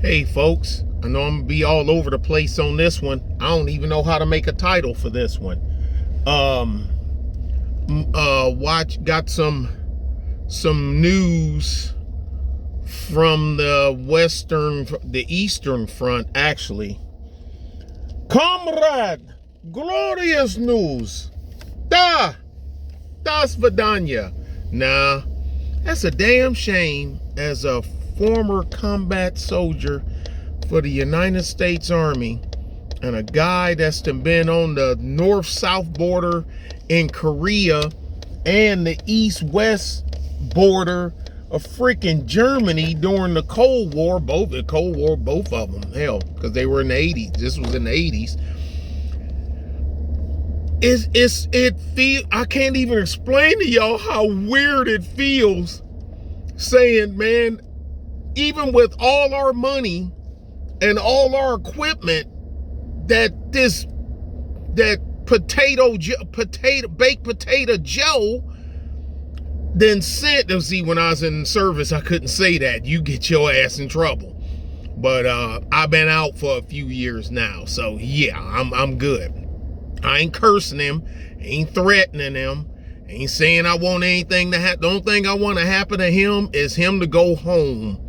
Hey folks, I know I'm gonna be all over the place on this one. I don't even know how to make a title for this one. Got some news from the Eastern Front, actually. Comrade, glorious news. Das Vidanya. Nah, that's a damn shame. As a former combat soldier for the United States Army and a guy that's been on the north-south border in Korea and the east-west border of freaking Germany during the Cold War, both of them, hell, because they were in the 80s. This was in the 80s. I can't even explain to y'all how weird it feels saying, man, even with all our money and all our equipment, that baked potato Joe then sent. See, when I was in service, I couldn't say that. You get your ass in trouble. But I've been out for a few years now, so yeah, I'm good. I ain't cursing him, ain't threatening him, ain't saying I want anything to happen. The only thing I want to happen to him is him to go home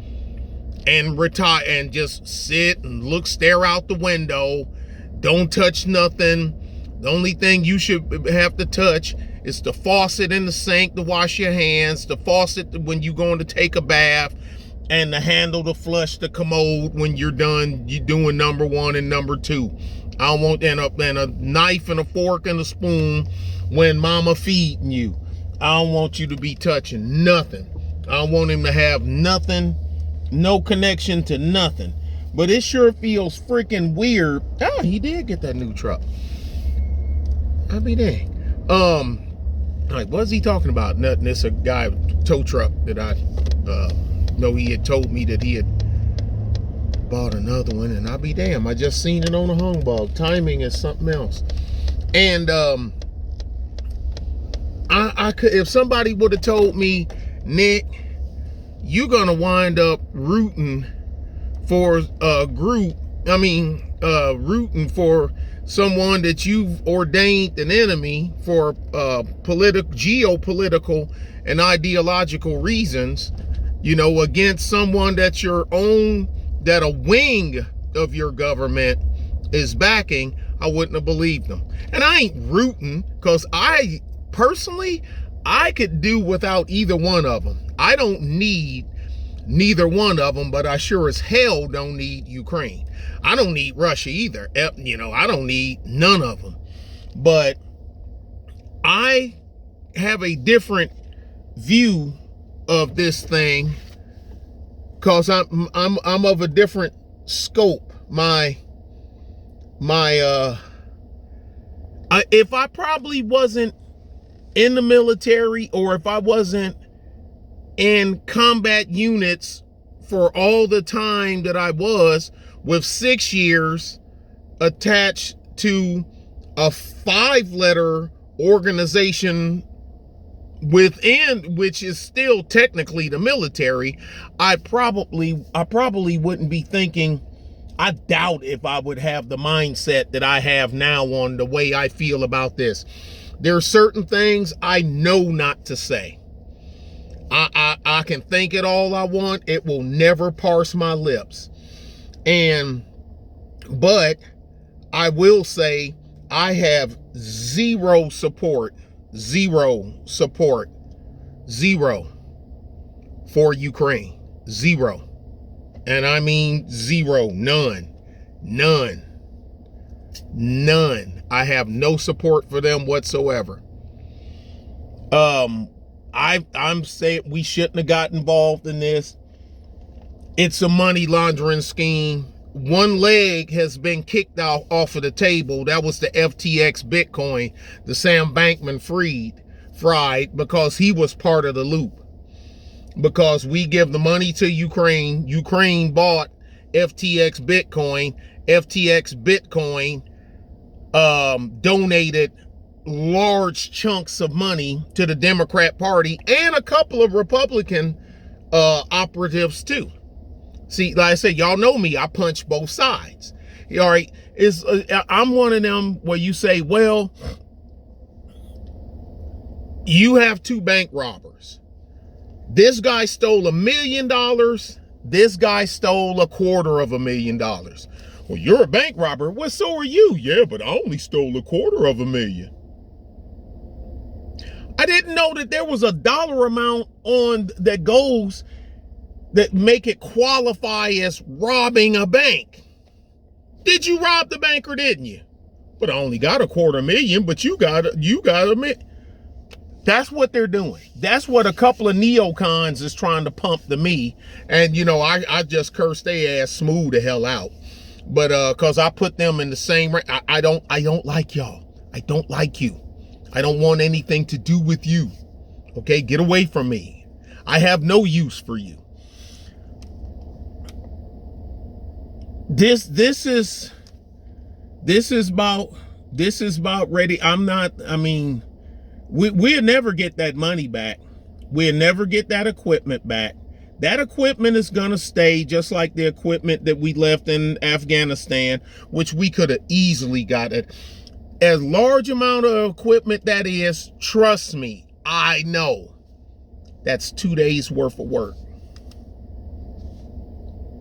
and retire and just sit and stare out the window. Don't touch nothing. The only thing you should have to touch is the faucet in the sink to wash your hands, the faucet when you're going to take a bath, and the handle to flush the commode when you're done. You're doing number one and number two. I don't want a knife and a fork and a spoon when mama feeding you. I don't want you to be touching nothing. I don't want him to have nothing. No connection to nothing. But it sure feels freaking weird. Oh, he did get that new truck. I be dang. Like, what's he talking about? Nothing. It's a guy tow truck that I know he had told me that he had bought another one, and I'll be damn. I just seen it on the humbug. Timing is something else. And I could, if somebody would have told me, Nick, you're gonna wind up rooting for a group. Rooting for someone that you've ordained an enemy for geopolitical and ideological reasons, against someone that that a wing of your government is backing, I wouldn't have believed them. And I ain't rooting, because I personally could do without either one of them. I don't need neither one of them, but I sure as hell don't need Ukraine. I don't need Russia either. I don't need none of them. But I have a different view of this thing, because I'm of a different scope. If I probably wasn't in the military, or if I wasn't in combat units for all the time that I was, with 6 years attached to a 5-letter organization within, which is still technically the military, I probably wouldn't be thinking. I doubt if I would have the mindset that I have now on the way I feel about this. There are certain things I know not to say. I can think it all I want. It will never parse my lips. But I will say I have zero support for Ukraine. Zero. And I mean zero. None. I have no support for them whatsoever. I'm saying we shouldn't have got involved in this. It's a money laundering scheme. One leg has been kicked off of the table. That was the FTX Bitcoin, the Sam Bankman fried, because he was part of the loop. Because we give the money to Ukraine. Ukraine bought FTX Bitcoin. FTX Bitcoin donated large chunks of money to the Democrat Party and a couple of Republican operatives too. See, like I said, y'all know me. I punch both sides. All right. I'm one of them where you say, well, you have two bank robbers. This guy stole $1 million. This guy stole $250,000. Well, you're a bank robber. Well, so are you. Yeah, but I only stole $250,000. I didn't know that there was a dollar amount on that goes that make it qualify as robbing a bank. Did you rob the bank or didn't you? But I only got $250,000, but you got $1 million. That's what they're doing. That's what a couple of neocons is trying to pump to me. And I just cursed their ass smooth the hell out. But cause I put them in the same I don't like y'all. I don't like you. I don't want anything to do with you. Okay, get away from me. I have no use for you. This is about ready. We'll never get that money back. We'll never get that equipment back. That equipment is going to stay just like the equipment that we left in Afghanistan, which we could have easily got it. As large amount of equipment that is, trust me, I know. That's 2 days worth of work.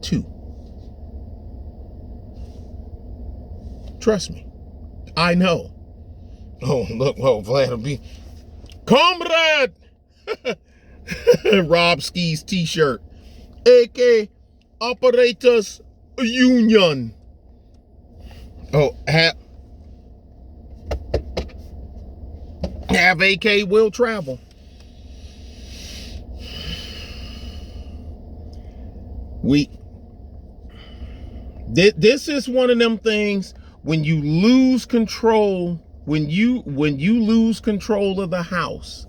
2. Trust me. I know. Oh, look, Vladimir. Comrade! Rob Ski's t-shirt. AK Operators Union. Oh, have AK will travel. This is one of them things when you lose control, when you lose control of the House,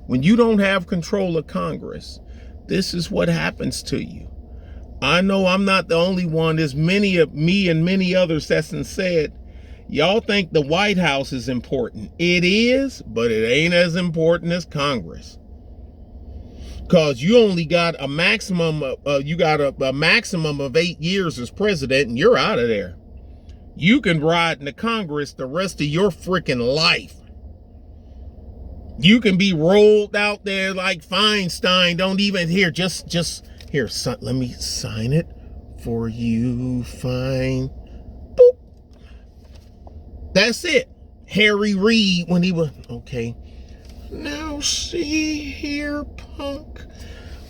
when you don't have control of Congress, this is what happens to you. I know I'm not the only one. There's many of me and many others that's said, y'all think the White House is important. It is, but it ain't as important as Congress. Because you only got a maximum of 8 years as president, and you're out of there. You can ride in the Congress the rest of your freaking life. You can be rolled out there like Feinstein. Don't even just here, son, let me sign it for you. Fine. Boop. That's it. Harry Reid when he was okay. Now see here, punk.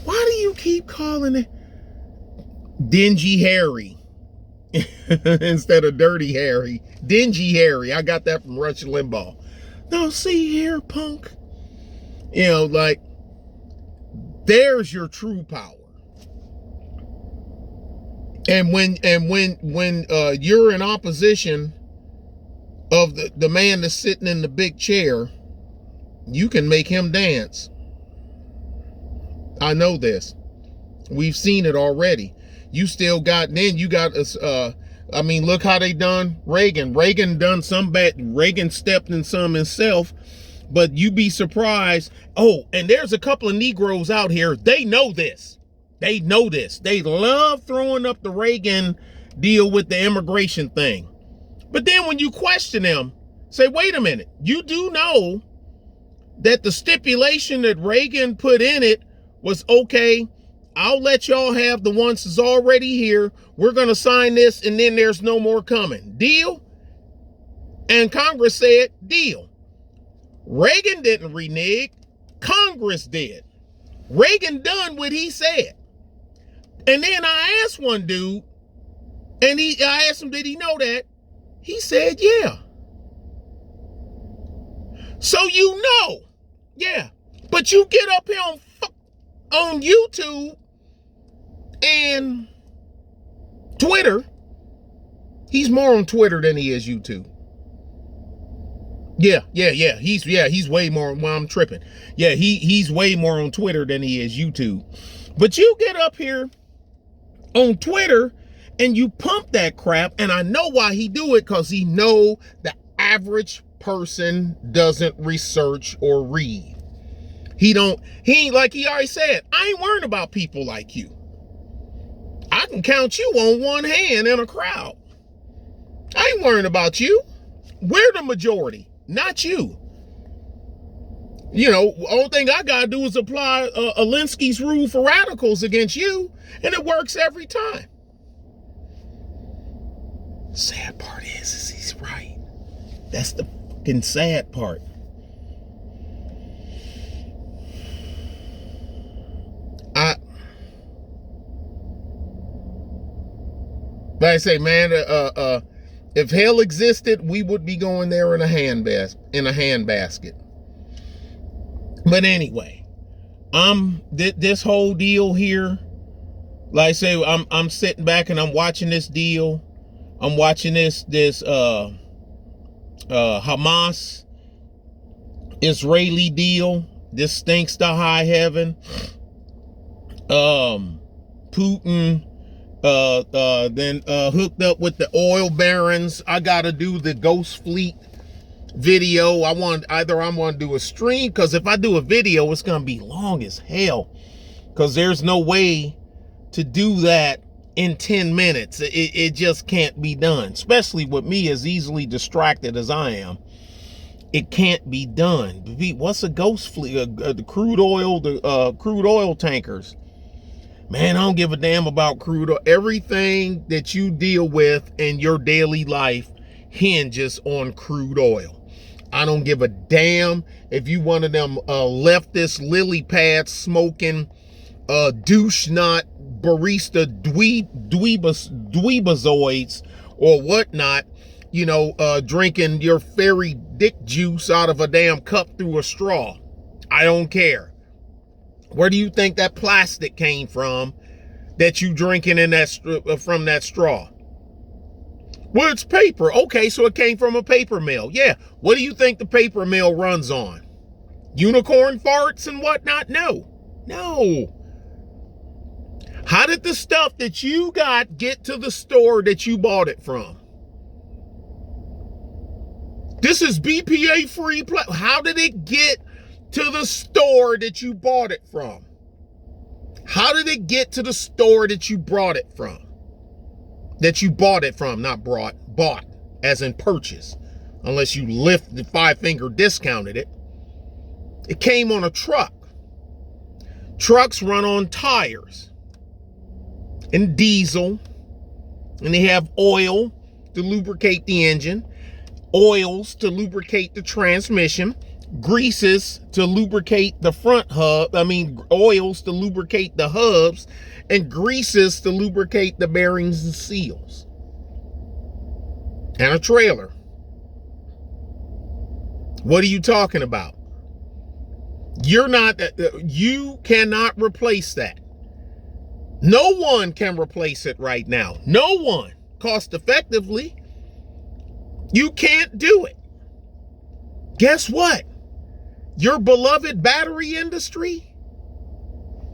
Why do you keep calling it Dingy Harry instead of Dirty Harry? Dingy Harry. I got that from Rush Limbaugh. Now see here, punk. Like, there's your true power. And when you're in opposition of the man that's sitting in the big chair, you can make him dance. I know this. We've seen it already. You still got, then you got us, look how they done Reagan. Reagan done some bad. Reagan stepped in some himself, but you be surprised. Oh, and there's a couple of Negroes out here. They know this. They know this. They love throwing up the Reagan deal with the immigration thing. But then when you question them, say, wait a minute, you do know that the stipulation that Reagan put in it was, okay, I'll let y'all have the ones that's already here. We're going to sign this, and then there's no more coming. Deal? And Congress said, deal. Reagan didn't renege. Congress did. Reagan done what he said. And then I asked one dude, and I asked him, did he know that? He said, yeah. So you know. Yeah. But you get up here on YouTube and Twitter. He's more on Twitter than he is YouTube. Yeah. He's way more. Well, I'm tripping. Yeah, he's way more on Twitter than he is YouTube. But you get up here on Twitter and you pump that crap, and I know why he do it, because he know the average person doesn't research or read. He ain't, like he already said, I ain't worrying about people like you. I can count you on one hand in a crowd. I ain't worrying about you. We're the majority, not you. You know, only thing I gotta do is apply Alinsky's rule for radicals against you, and it works every time. Sad part is he's right. That's the fucking sad part. Like I say, man, if hell existed, we would be going there in a handbasket. But anyway, this whole deal here, like I say, I'm sitting back and I'm watching this deal. I'm watching this Hamas Israeli deal. This stinks to high heaven. Putin then hooked up with the oil barons. I gotta do the Ghost Fleet video. I'm gonna do a stream, because if I do a video, it's gonna be long as hell, because there's no way to do that in 10 minutes. It just can't be done, especially with me as easily distracted as I am. It can't be done. What's a Ghost Fleet? The crude oil tankers. Man, I don't give a damn about crude oil. Everything that you deal with in your daily life hinges on crude oil. I don't give a damn if you one of them leftist lily pad smoking douche knot barista dweebazoids or whatnot, you know, drinking your fairy dick juice out of a damn cup through a straw. I don't care. Where do you think that plastic came from that you drinking in that from that straw? Well, it's paper. Okay, so it came from a paper mill. Yeah. What do you think the paper mill runs on? Unicorn farts and whatnot? No. How did the stuff that you got get to the store that you bought it from? This is BPA free. How did it get to the store that you bought it from? How did it get to the store that you brought it from? That you bought it from, not bought as in purchase, unless you lift the 5-finger discounted it. It came on a truck. Trucks run on tires and diesel, and they have oil to lubricate the engine, oils to lubricate the transmission, greases to lubricate the front hub. Oils to lubricate the hubs, and greases to lubricate the bearings and seals. And a trailer. What are you talking about? You cannot replace that. No one can replace it right now. No one. Cost effectively. You can't do it. Guess what? Your beloved battery industry,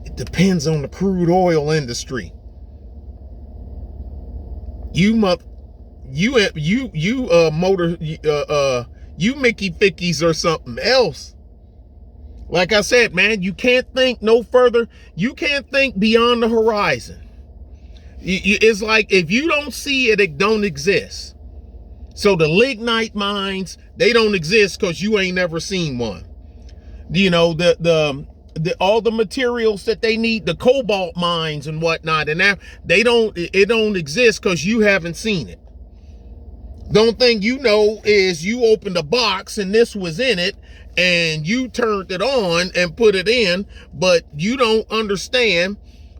it depends on the crude oil industry. You Mickey Fickies or something else. Like I said, man, you can't think no further. You can't think beyond the horizon. It's like if you don't see it, it don't exist. So the lignite mines, they don't exist because you ain't never seen one. You know, the all the materials that they need, the cobalt mines and whatnot, and that it don't exist because you haven't seen it. The only thing you know is you opened a box and this was in it, and you turned it on and put it in, but you don't understand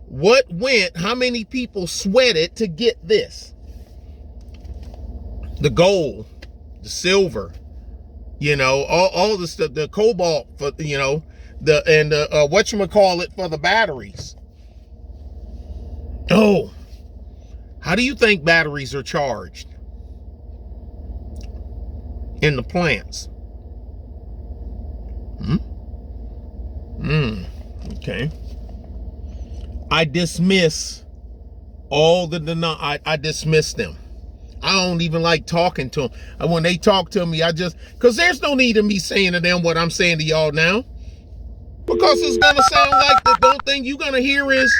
what went, how many people sweated to get this. The gold, the silver, you know, all the stuff, the cobalt for, you know, whatchamacallit for the batteries. Oh, how do you think batteries are charged in the plants? Okay. I dismiss all the I dismiss them. I don't even like talking to them. And when they talk to me, because there's no need of me saying to them what I'm saying to y'all now. Because it's going to sound like the only thing you're going to hear is,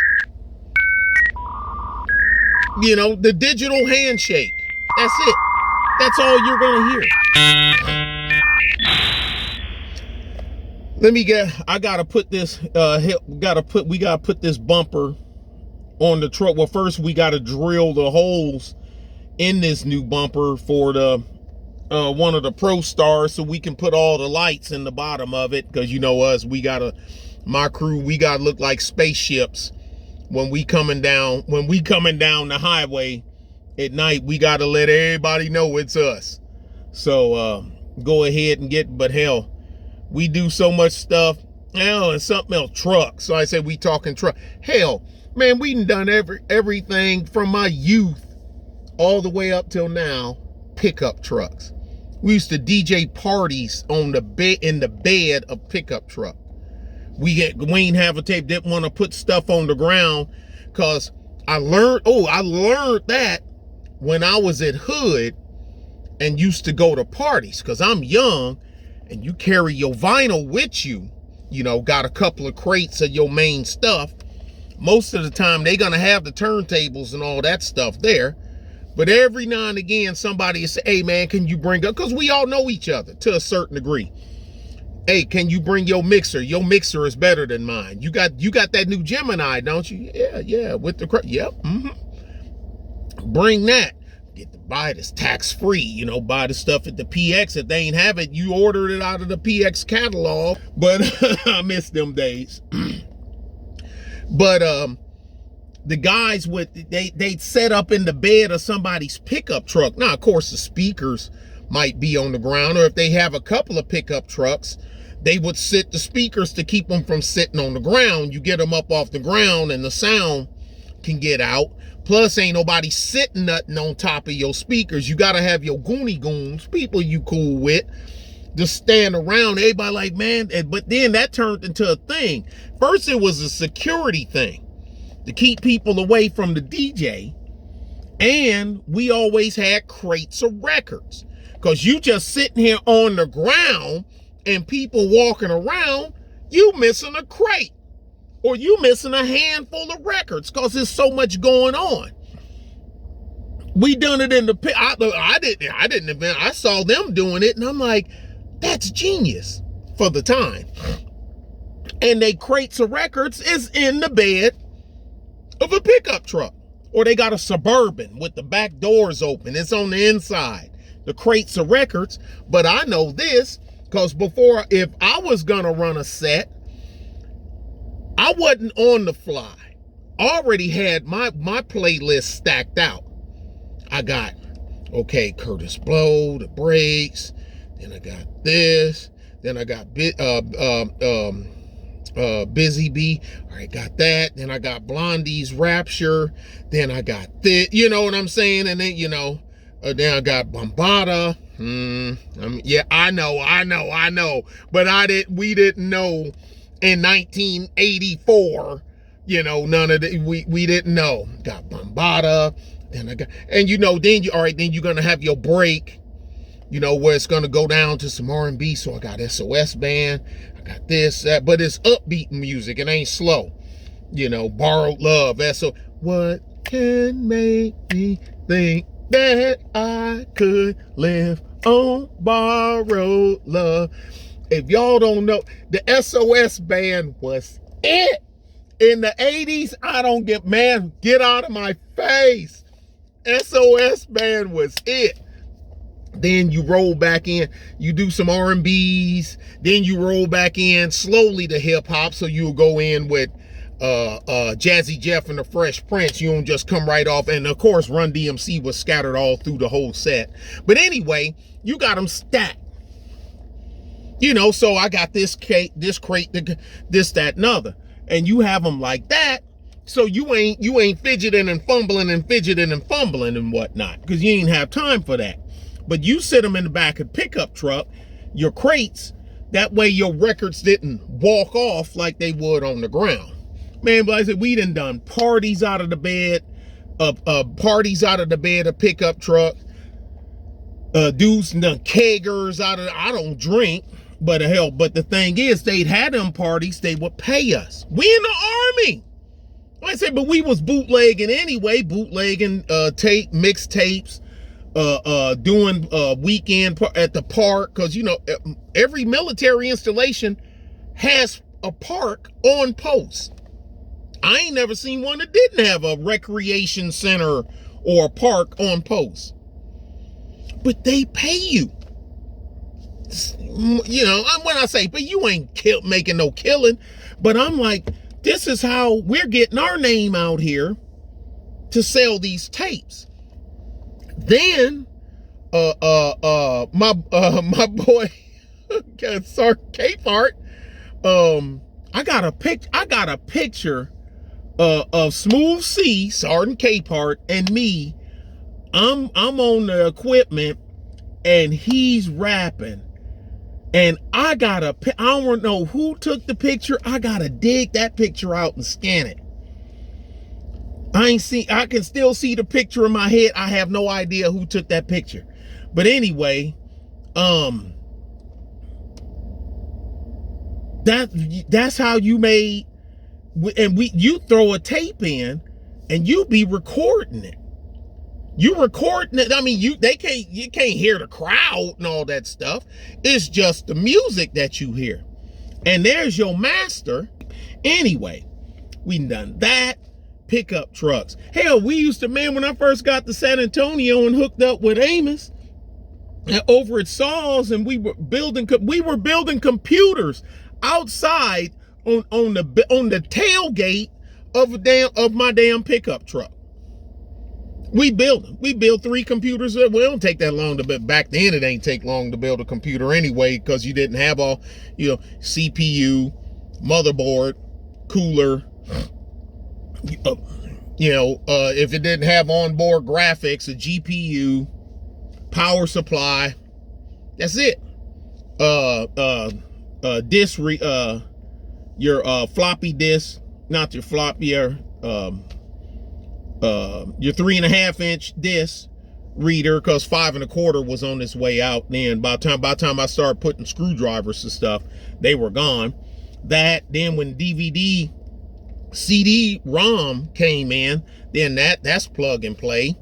You know, the digital handshake. That's it. That's all you're gonna hear. I gotta put this, we gotta put this bumper on the truck. Well, first we gotta drill the holes in this new bumper for the one of the Pro Stars, so we can put all the lights in the bottom of it. Because you know us, my crew, we gotta look like spaceships when we coming down the highway at night. We gotta let everybody know it's us. So go ahead and but hell, we do so much stuff. Hell, and something else, trucks. So I said we talking truck. Hell, man, we done everything from my youth all the way up till now. Pickup trucks. We used to DJ parties in the bed of pickup truck. We ain't have a tape. Didn't want to put stuff on the ground because I learned that when I was at Hood and used to go to parties, because I'm young and you carry your vinyl with you. You know, got a couple of crates of your main stuff. Most of the time they gonna have the turntables and all that stuff there. But every now and again, somebody will say, hey man, can you bring up, because we all know each other to a certain degree. Hey, can you bring your mixer? Your mixer is better than mine. You got that new Gemini, don't you? Yeah, with the, yep, Bring that. Get to buy this tax-free, you know, buy the stuff at the PX. If they ain't have it, you ordered it out of the PX catalog. But I miss them days. But the guys they'd set up in the bed of somebody's pickup truck. Now, of course, the speakers might be on the ground, or if they have a couple of pickup trucks, they would sit the speakers to keep them from sitting on the ground. You get them up off the ground and the sound can get out. Plus, ain't nobody sitting nothing on top of your speakers. You got to have your goonie goons, people you cool with, just stand around. Everybody like, man, but then that turned into a thing. First, it was a security thing to keep people away from the DJ. And we always had crates of records, because you just sitting here on the ground and people walking around, you missing a crate or you missing a handful of records because there's so much going on. We done it in the pit. I didn't invent. I saw them doing it and I'm like, that's genius for the time. And they crates of records is in the bed of a pickup truck, or they got a Suburban with the back doors open. It's on the inside, the crates of records. But I know this because before, if I was gonna run a set, I wasn't on the fly. I already had my playlist stacked out. I got, okay, Curtis Blow, The Breaks, then I got this, then I got Busy Bee. All right, got that. Then I got Blondie's Rapture. Then I got this, you know what I'm saying? And then, you know, then I got Bombada. Yeah, I know. But we didn't know in 1984, you know, none of the, we didn't know. Got Bombada. Then I got, and you know, then you're going to have your break, you know, where it's going to go down to some R&B. So I got SOS Band. I got this, that, but it's upbeat music. It ain't slow. You know, Borrowed Love. So what can make me think that I could live on borrowed love? If y'all don't know, the SOS Band was it in the 80s. I don't get, man, get out of my face. SOS Band was it. Then you roll back in, you do some R&Bs, then you roll back in slowly to hip hop. So you'll go in with Jazzy Jeff and the Fresh Prince. You don't just come right off. And of course, Run DMC was scattered all through the whole set. But anyway, you got them stacked. You know, so I got this crate, this, that, and other. And you have them like that. So you ain't fidgeting and fumbling and whatnot, because you ain't have time for that. But you sit them in the back of the pickup truck, your crates, that way your records didn't walk off like they would on the ground. Man, but I said, we done parties out of the bed, of pickup truck. Dudes done keggers out of, I don't drink, but the thing is, they'd had them parties, they would pay us. We in the Army. Like I said, but we was bootlegging anyway, bootlegging tape, mixtapes, doing weekend at the park, because you know every military installation has a park on post. I ain't never seen one that didn't have a recreation center or a park on post. But they pay you. You know, when I say, but you ain't making no killing. But I'm like, this is how we're getting our name out here to sell these tapes. Then, my boy, Sergeant Capehart, I got a picture of Smooth C, Sergeant Capehart, and me. I'm on the equipment, and he's rapping. And I don't know who took the picture. I gotta dig that picture out and scan it. I can still see the picture in my head. I have no idea who took that picture. But anyway, that's how you made, and you throw a tape in and you be recording it. You recording it. I mean, you can't hear the crowd and all that stuff. It's just the music that you hear. And there's your master. Anyway, we done that. Pickup trucks. Hell, we used to, man, when I first got to San Antonio and hooked up with Amos over at Saws, and we were building computers outside on the tailgate of my damn pickup truck. We build 3 computers. Well, it don't take that long to build. Back then, it ain't take long to build a computer anyway, because you didn't have all, CPU, motherboard, cooler. If it didn't have onboard graphics, a GPU, power supply. That's it. Your floppy disk, not your floppy, your 3.5-inch disc reader, because 5 1/4 was on its way out. Then by the time I started putting screwdrivers and stuff, they were gone. Then when DVD CD-ROM came in, then that's plug and play.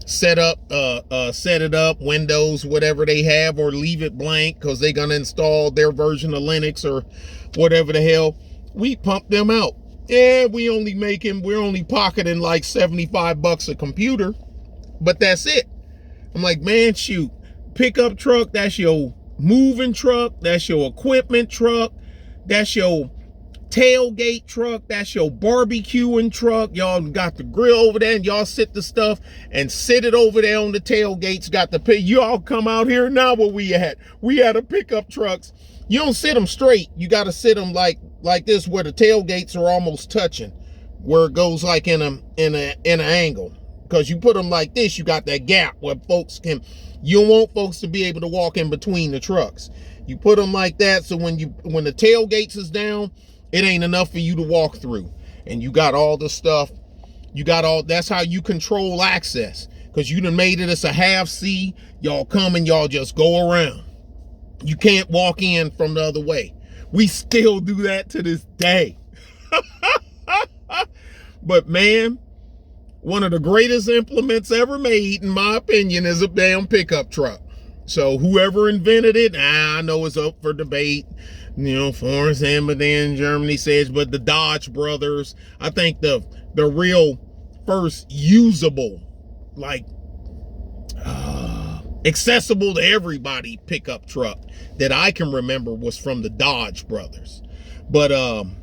Set it up, Windows, whatever they have, or leave it blank because they're gonna install their version of Linux or whatever the hell. We pump them out. Yeah, we're only pocketing like $75 a computer, but that's it. I'm like, man, shoot, pickup truck, that's your moving truck, that's your equipment truck, that's your tailgate truck, that's your barbecuing truck. Y'all got the grill over there, and y'all sit the stuff and sit it over there on the tailgates. Got the pay. You all come out here now. Where we at? We had a pickup trucks. You don't sit them straight. You got to sit them like this, where the tailgates are almost touching, where it goes like in an angle. Because you put them like this, you got that gap where you don't want folks to be able to walk in between the trucks. You put them like that, so when the tailgates is down, it ain't enough for you to walk through. And you got all the stuff. That's how you control access. Because you done made it as a half C. Y'all come and y'all just go around. You can't walk in from the other way. We still do that to this day. But man, one of the greatest implements ever made, in my opinion, is a damn pickup truck. So whoever invented it, I know it's up for debate. Florence Amberden in Germany says, but the Dodge brothers, I think the real first usable, accessible to everybody pickup truck that I can remember was from the Dodge brothers. But and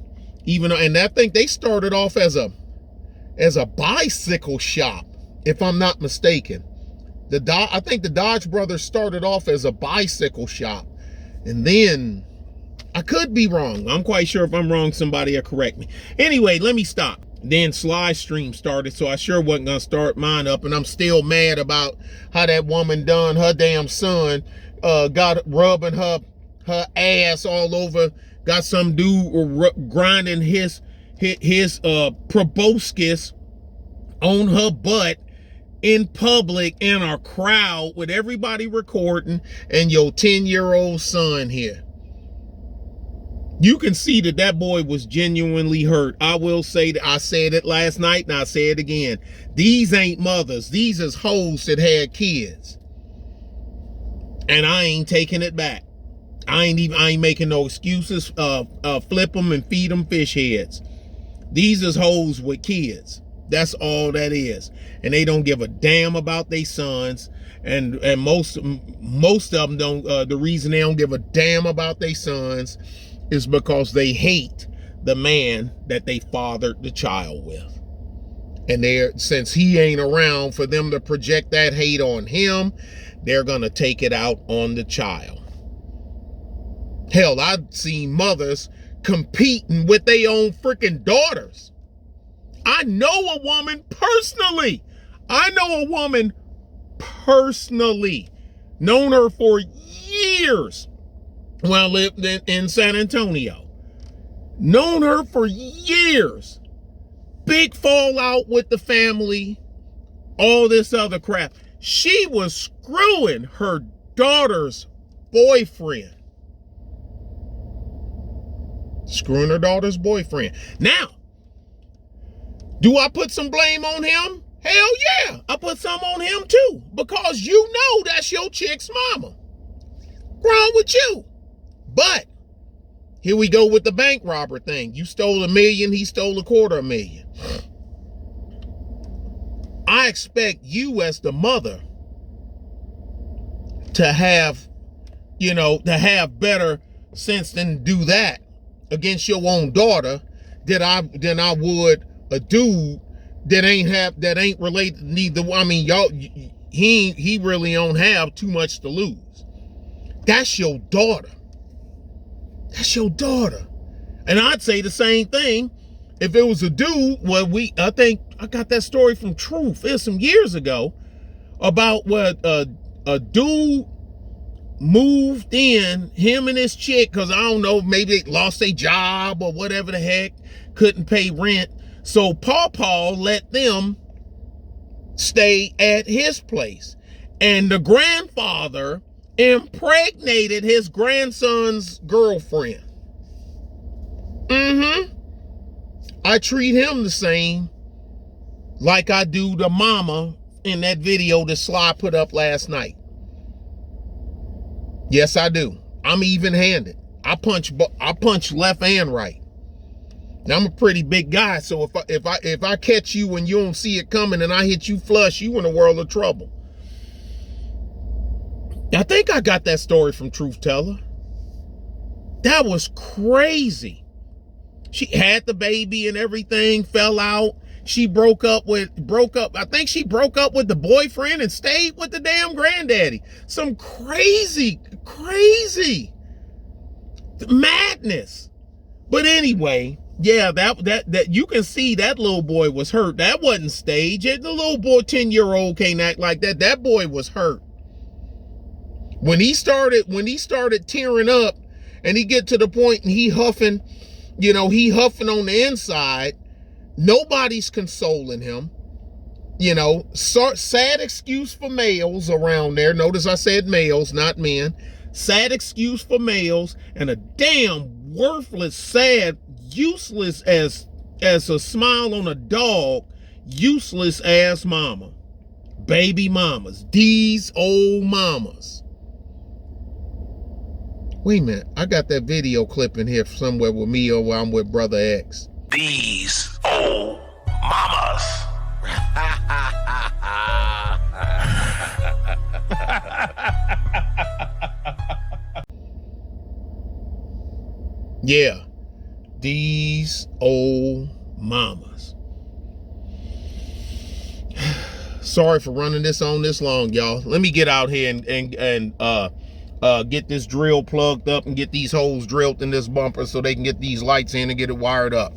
I think they started off as a bicycle shop, if I'm not mistaken. I think the Dodge brothers started off as a bicycle shop, and then I could be wrong. I'm quite sure. If I'm wrong, somebody will correct me. Anyway, let me stop. Then Slidestream started, so I sure wasn't gonna start mine up, and I'm still mad about how that woman done her damn son, got rubbing her ass all over. Got some dude grinding his proboscis on her butt in public in a crowd with everybody recording, and your 10-year-old son here. You can see that that boy was genuinely hurt. I will say that I said it last night and I say it again. These ain't mothers. These is hoes that had kids. And I ain't taking it back. I ain't making no excuses. Flip them and feed them fish heads. These is hoes with kids. That's all that is. And they don't give a damn about their sons. And most of them don't. The reason they don't give a damn about their sons is because they hate the man that they fathered the child with. And since he ain't around for them to project that hate on him, they're gonna take it out on the child. Hell, I've seen mothers competing with their own freaking daughters. I know a woman personally. Known her for years when I lived in San Antonio. Known her for years. Big fallout with the family. All this other crap. She was screwing her daughter's boyfriend. Now, do I put some blame on him? Hell yeah, I put some on him too. Because you know that's your chick's mama. Wrong with you? But here we go with the bank robber thing. You stole $1 million, he stole $250,000. I expect you as the mother to have, better sense than do that against your own daughter than I would a dude that ain't related neither. I mean, y'all, he really don't have too much to lose. That's your daughter. And I'd say the same thing if it was a dude. Well, I think I got that story from Truth. It was some years ago about what a dude moved in, him and his chick, because I don't know, maybe they lost their job or whatever the heck, couldn't pay rent. So Paw let them stay at his place. And the grandfather impregnated his grandson's girlfriend. I treat him the same like I do the mama in that video that Sly put up last night. Yes, I do. I'm even-handed. I punch left and right. Now, I'm a pretty big guy, so if I catch you when you don't see it coming and I hit you flush, you in a world of trouble. I think I got that story from Truth Teller. That was crazy. She had the baby and everything, fell out. She broke up. I think she broke up with the boyfriend and stayed with the damn granddaddy. Some crazy madness. But anyway, yeah, that you can see that little boy was hurt. That wasn't staged. The little boy, 10-year-old, can't act like that. That boy was hurt. When he started tearing up and he get to the point and he huffing on the inside, nobody's consoling him. Sad excuse for males around there. Notice I said males, not men. Sad excuse for males, and a damn worthless, sad, useless as a smile on a dog, useless ass mama. Baby mamas. These old mamas. Wait a minute, I got that video clip in here somewhere with me or where I'm with Brother X. These old mamas. Yeah, these old mamas. Sorry for running this on this long, y'all. Let me get out here and get this drill plugged up and get these holes drilled in this bumper so they can get these lights in and get it wired up.